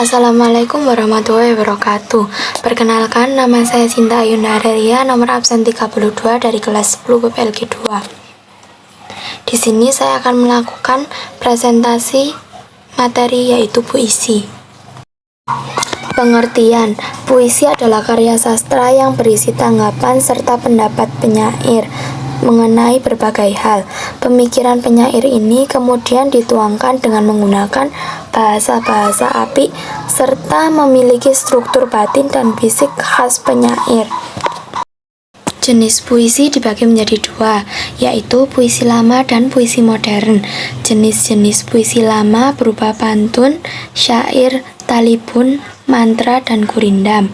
Assalamualaikum warahmatullahi wabarakatuh. Perkenalkan, nama saya Cinta Ayunda Arelia, nomor absen 32 dari kelas 10 PPLG 2. Di sini saya akan melakukan presentasi materi yaitu puisi. Pengertian, puisi adalah karya sastra yang berisi tanggapan serta pendapat penyair mengenai berbagai hal. Pemikiran penyair ini kemudian dituangkan dengan menggunakan bahasa-bahasa apik serta memiliki struktur batin dan fisik khas penyair. Jenis puisi dibagi menjadi dua, yaitu puisi lama dan puisi modern. Jenis-jenis puisi lama berupa pantun, syair, talibun, mantra, dan gurindam.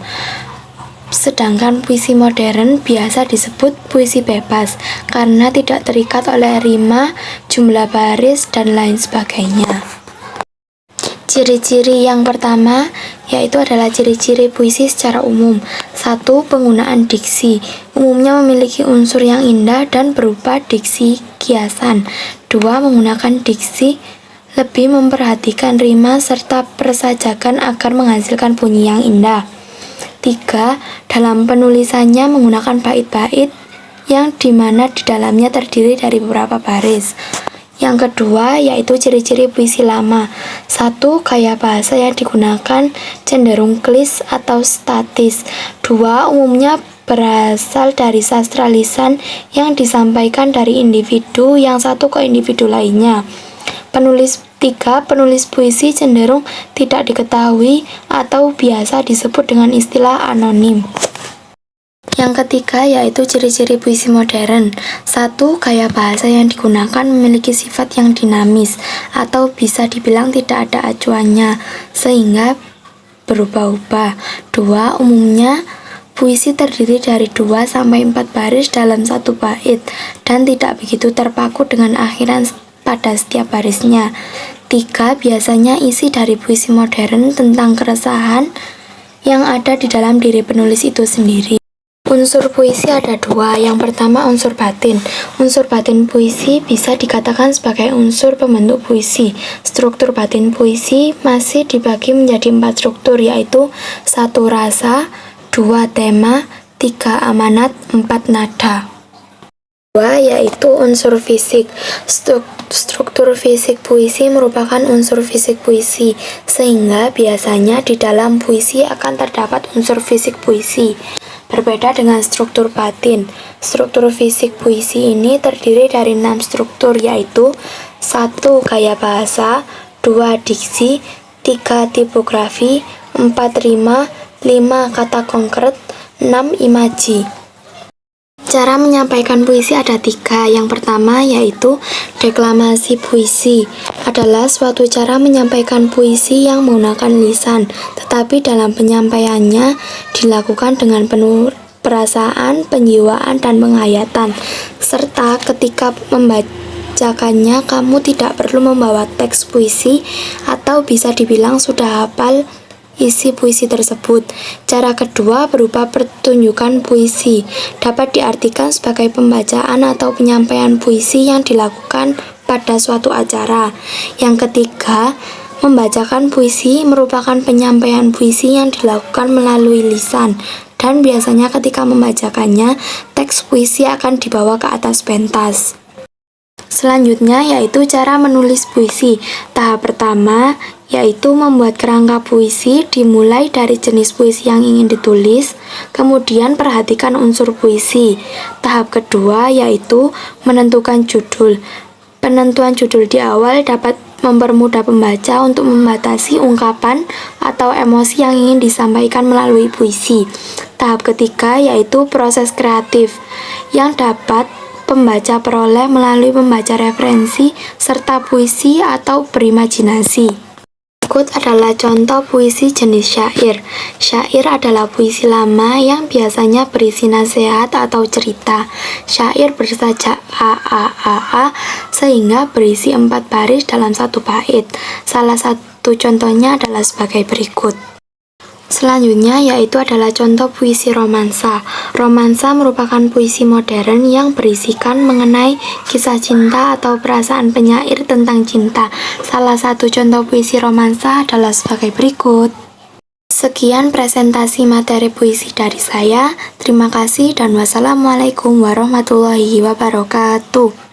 Sedangkan puisi modern biasa disebut puisi bebas karena tidak terikat oleh rima, jumlah baris, dan lain sebagainya. Ciri-ciri yang pertama yaitu adalah ciri-ciri puisi secara umum. 1. Penggunaan diksi. Umumnya memiliki unsur yang indah dan berupa diksi kiasan. 2. Menggunakan diksi lebih memperhatikan rima serta persajakan agar menghasilkan bunyi yang indah. 3. Dalam penulisannya menggunakan bait-bait yang dimana di dalamnya terdiri dari beberapa baris. Yang kedua yaitu ciri-ciri puisi lama. 1. Gaya bahasa yang digunakan cenderung klis atau statis. 2. Umumnya berasal dari sastra lisan yang disampaikan dari individu yang satu ke individu lainnya. 3. Penulis puisi cenderung tidak diketahui atau biasa disebut dengan istilah anonim. Yang ketiga yaitu ciri-ciri puisi modern. 1. Gaya bahasa yang digunakan memiliki sifat yang dinamis atau bisa dibilang tidak ada acuannya sehingga berubah-ubah. 2. Umumnya puisi terdiri dari 2-4 baris dalam satu bait dan tidak begitu terpaku dengan akhiran pada setiap barisnya. 3. Biasanya isi dari puisi modern tentang keresahan yang ada di dalam diri penulis itu sendiri. Unsur puisi ada dua. Yang pertama unsur batin. Unsur batin puisi bisa dikatakan sebagai unsur pembentuk puisi. Struktur batin puisi masih dibagi menjadi 4 struktur, yaitu 1. Rasa, 2. Tema, 3. Amanat, 4. Nada. 2. Yaitu unsur fisik. Struktur fisik puisi merupakan unsur fisik puisi, sehingga biasanya di dalam puisi akan terdapat unsur fisik puisi. Berbeda dengan struktur batin, struktur fisik puisi ini terdiri dari 6 struktur, yaitu 1. Gaya bahasa, 2. Diksi, 3. Tipografi, 4. Rima, 5. Kata konkret, 6. Imaji. Cara menyampaikan puisi ada 3. Yang pertama yaitu deklamasi puisi. Adalah suatu cara menyampaikan puisi yang menggunakan lisan, tetapi dalam penyampaiannya dilakukan dengan penuh perasaan, penjiwaan, dan penghayatan. Serta ketika membacakannya kamu tidak perlu membawa teks puisi atau bisa dibilang sudah hafal isi puisi tersebut. Cara kedua berupa pertunjukan puisi. Dapat diartikan sebagai pembacaan atau penyampaian puisi yang dilakukan pada suatu acara. Yang ketiga, membacakan puisi merupakan penyampaian puisi yang dilakukan melalui lisan, dan biasanya ketika membacakannya, teks puisi akan dibawa ke atas pentas. Selanjutnya yaitu cara menulis puisi. Tahap pertama yaitu membuat kerangka puisi, dimulai dari jenis puisi yang ingin ditulis, kemudian perhatikan unsur puisi. Tahap kedua yaitu menentukan judul. Penentuan judul di awal dapat mempermudah pembaca untuk membatasi ungkapan atau emosi yang ingin disampaikan melalui puisi. Tahap ketiga yaitu proses kreatif, yang dapat pembaca peroleh melalui membaca referensi serta puisi atau berimajinasi. Berikut adalah contoh puisi jenis syair. Syair adalah puisi lama yang biasanya berisi nasihat atau cerita. Syair bersajak a sehingga berisi 4 baris dalam satu bait. Salah satu contohnya adalah sebagai berikut. Selanjutnya yaitu adalah contoh puisi romansa. Romansa merupakan puisi modern yang berisikan mengenai kisah cinta atau perasaan penyair tentang cinta. Salah satu contoh puisi romansa adalah sebagai berikut. Sekian presentasi materi puisi dari saya. Terima kasih dan wassalamualaikum warahmatullahi wabarakatuh.